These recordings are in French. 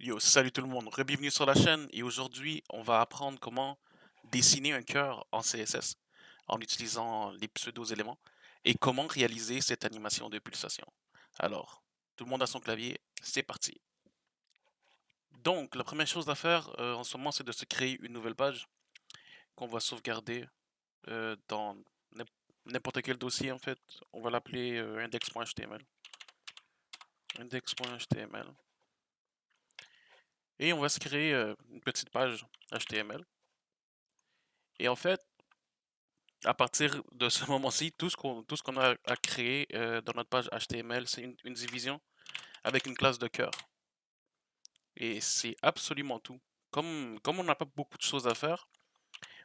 Yo, salut tout le monde, bienvenue sur la chaîne et aujourd'hui on va apprendre comment dessiner un cœur en CSS en utilisant les pseudo-éléments et comment réaliser cette animation de pulsation. Alors, tout le monde a son clavier, c'est parti. Donc, la première chose à faire en ce moment c'est de se créer une nouvelle page qu'on va sauvegarder dans n'im- n'importe quel dossier en fait. On va l'appeler index.html. Index.html. Et on va se créer une petite page HTML. Et en fait, à partir de ce moment-ci, tout ce qu'on a à créer dans notre page HTML, c'est une division avec une classe de cœur. Et c'est absolument tout. Comme on n'a pas beaucoup de choses à faire,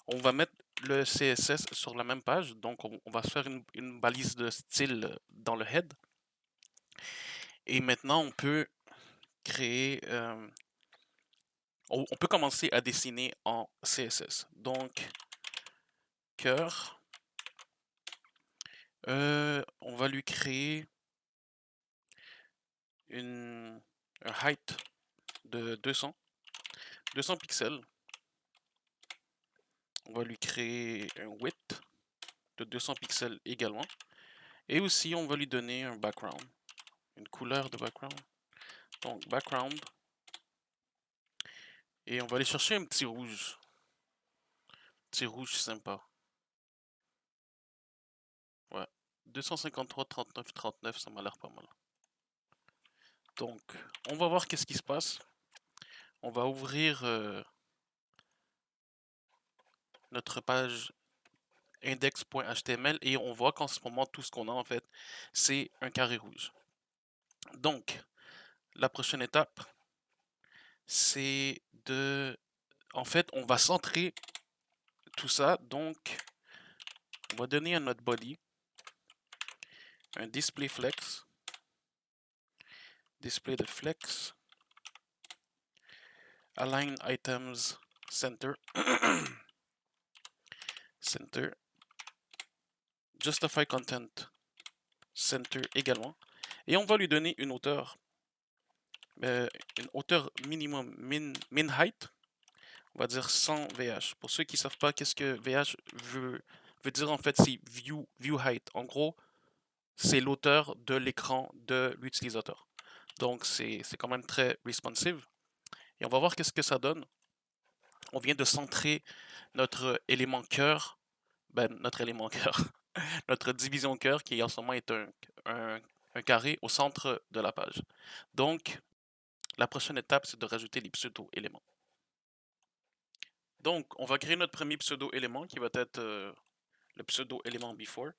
on va mettre le CSS sur la même page. Donc, on va se faire une balise de style dans le head. Et maintenant, on peut créer... on peut commencer à dessiner en CSS. Donc, cœur. On va lui créer un height de 200 pixels. On va lui créer un width de 200 pixels également. Et aussi, on va lui donner un background, une couleur de background. Donc, background. Et on va aller chercher un petit rouge. Petit rouge sympa. Ouais. 253, 39, 39, ça m'a l'air pas mal. Donc, on va voir qu'est-ce qui se passe. On va ouvrir notre page index.html et on voit qu'en ce moment, tout ce qu'on a en fait, c'est un carré rouge. Donc, la prochaine étape, c'est de... En fait, on va centrer tout ça. Donc, on va donner à notre body un display flex. Display de flex. Align items center. Center. Justify content center également. Et on va lui donner une hauteur. Une hauteur minimum min height. On va dire 100 VH. Pour ceux qui ne savent pas qu'est-ce que VH veut dire, en fait, c'est view height. En gros, c'est l'auteur de l'écran de l'utilisateur. Donc, c'est quand même très responsive. Et on va voir qu'est-ce que ça donne. On vient de centrer notre élément cœur, notre élément cœur, notre division cœur qui en ce moment est un carré au centre de la page. Donc, la prochaine étape, c'est de rajouter les pseudo-éléments. Donc, on va créer notre premier pseudo-élément qui va être le pseudo-élément before.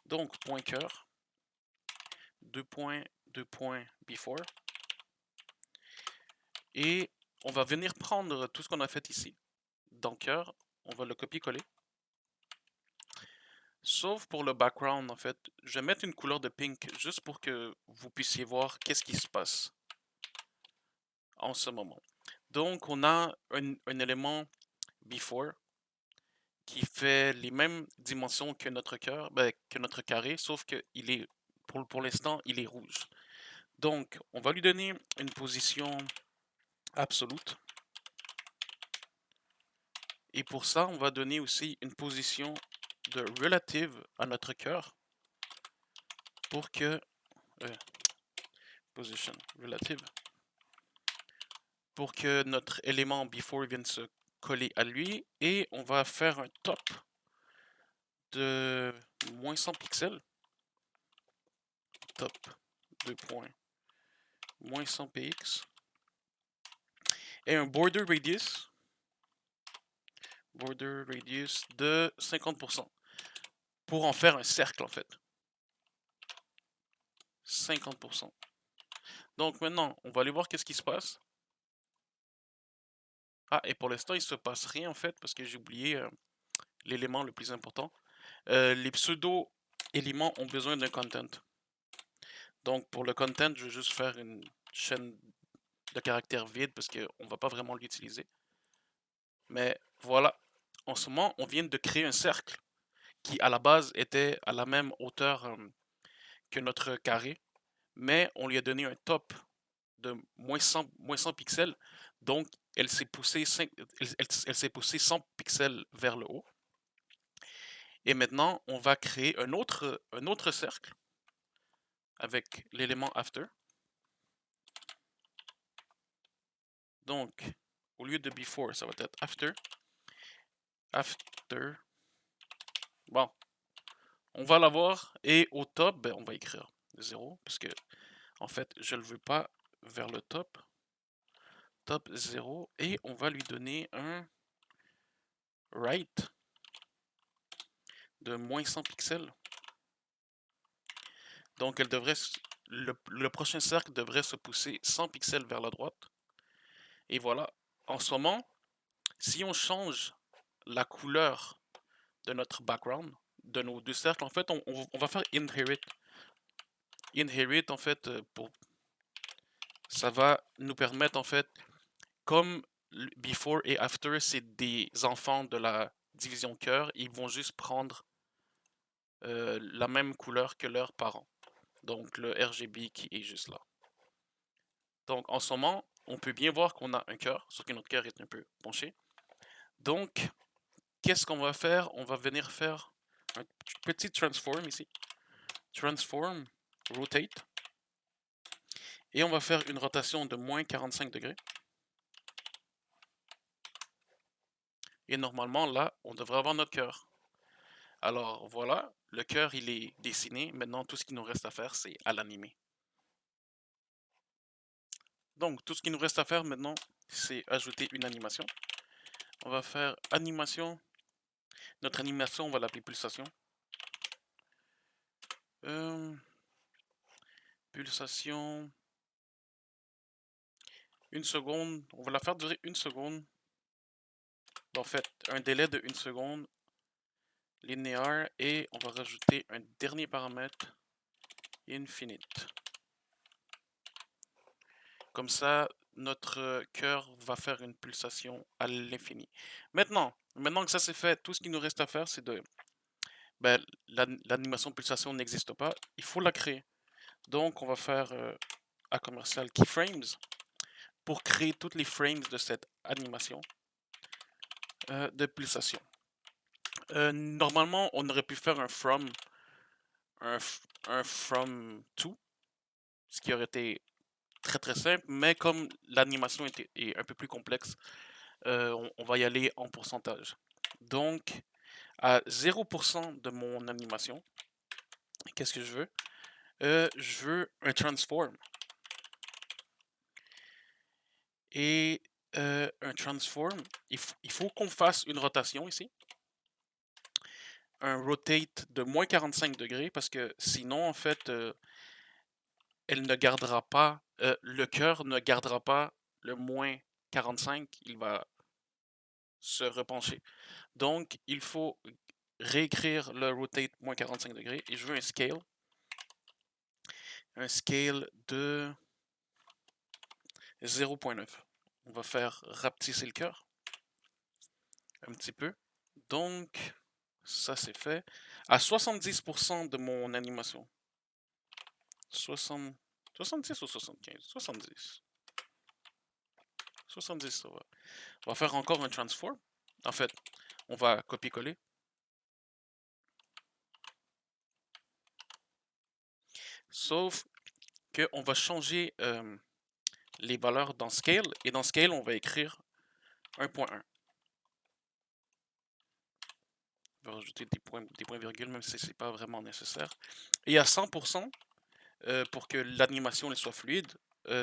Donc, point cœur, deux points before. Et on va venir prendre tout ce qu'on a fait ici dans cœur, on va le copier-coller. Sauf pour le background, en fait, je vais mettre une couleur de pink juste pour que vous puissiez voir qu'est-ce qui se passe en ce moment. Donc, on a un élément before qui fait les mêmes dimensions que notre cœur, que notre carré, sauf que il est, pour l'instant, il est rouge. Donc, on va lui donner une position absolue. Et pour ça, on va donner aussi une position de relative à notre cœur pour que position relative pour que notre élément before vienne se coller à lui et on va faire un top de moins 100 pixels. Top 2 points moins 100 px et un border radius de 50% pour en faire un cercle en fait. 50%. Donc maintenant, on va aller voir qu'est-ce qui se passe. Ah, et pour l'instant, il se passe rien en fait parce que j'ai oublié l'élément le plus important. Les pseudo-éléments ont besoin d'un content. Donc pour le content, je vais juste faire une chaîne de caractères vide parce qu'on ne va pas vraiment l'utiliser. Mais voilà, en ce moment, on vient de créer un cercle qui à la base était à la même hauteur que notre carré, mais on lui a donné un top de moins 100 pixels. Donc, elle s'est poussée, elle s'est poussée 100 pixels vers le haut. Et maintenant, on va créer un autre cercle avec l'élément after. Donc, au lieu de before, ça va être after. After. Bon, on va l'avoir. Et au top, ben, on va écrire 0. Parce que, en fait, je ne le veux pas vers le top. Top 0. Et on va lui donner un right de moins 100 pixels. Donc, le prochain cercle devrait se pousser 100 pixels vers la droite. Et voilà. En ce moment, si on change la couleur de notre background, de nos deux cercles, en fait, on va faire inherit. Inherit, en fait, ça va nous permettre, en fait, comme before et after, c'est des enfants de la division cœur, ils vont juste prendre la même couleur que leurs parents. Donc, le RGB qui est juste là. Donc, en ce moment, on peut bien voir qu'on a un cœur, sauf que notre cœur est un peu penché. Donc, qu'est-ce qu'on va faire? On va venir faire un petit transform ici. Transform, rotate. Et on va faire une rotation de moins 45 degrés. Et normalement, là, on devrait avoir notre cœur. Alors, voilà, le cœur, il est dessiné. Maintenant, tout ce qu'il nous reste à faire, c'est à l'animer. Donc, tout ce qu'il nous reste à faire maintenant, c'est ajouter une animation. On va faire animation. Notre animation, on va l'appeler pulsation. Pulsation. Une seconde. On va la faire durer une seconde. En fait, un délai de une seconde. Linéaire. Et on va rajouter un dernier paramètre. Infinite. Comme ça, notre cœur va faire une pulsation à l'infini. Maintenant que ça c'est fait, tout ce qu'il nous reste à faire, c'est de... Ben, l'animation pulsation n'existe pas, il faut la créer. Donc, on va faire A commercial keyframes pour créer toutes les frames de cette animation de pulsation. Normalement, on aurait pu faire un from to, ce qui aurait été très très simple, mais comme l'animation est un peu plus complexe, on va y aller en pourcentage. Donc, à 0% de mon animation, qu'est-ce que je veux? Je veux un transform. Et un transform, il faut qu'on fasse une rotation ici. Un rotate de moins 45 degrés, parce que sinon, en fait, elle ne gardera pas, le cœur ne gardera pas le moins 45, il va se repencher. Donc, il faut réécrire le rotate moins 45 degrés et je veux un scale. Un scale de 0.9. On va faire rapetisser le cœur un petit peu. Donc, ça c'est fait. À 70% de mon animation. 70 ou 75? 70. 70, ça va. On va faire encore un transform. En fait, on va copier-coller. Sauf qu'on va changer les valeurs dans Scale. Et dans Scale, on va écrire 1.1. On va rajouter des points virgules, même si ce n'est pas vraiment nécessaire. Et à 100%, pour que l'animation soit fluide,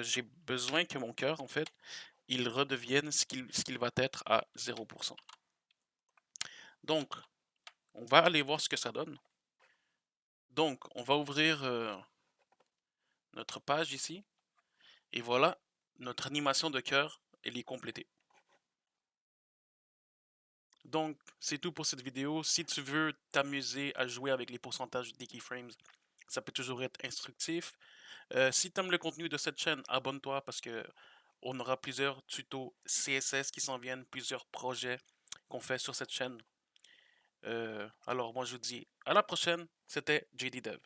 j'ai besoin que mon cœur, en fait, il redevienne ce qu'il va être à 0%. Donc, on va aller voir ce que ça donne. Donc, on va ouvrir notre page ici. Et voilà, notre animation de cœur, elle est complétée. Donc, c'est tout pour cette vidéo. Si tu veux t'amuser à jouer avec les pourcentages des keyframes, ça peut toujours être instructif. Si tu aimes le contenu de cette chaîne, abonne-toi parce que on aura plusieurs tutos CSS qui s'en viennent, plusieurs projets qu'on fait sur cette chaîne. Alors, moi, je vous dis à la prochaine. C'était JD Dev.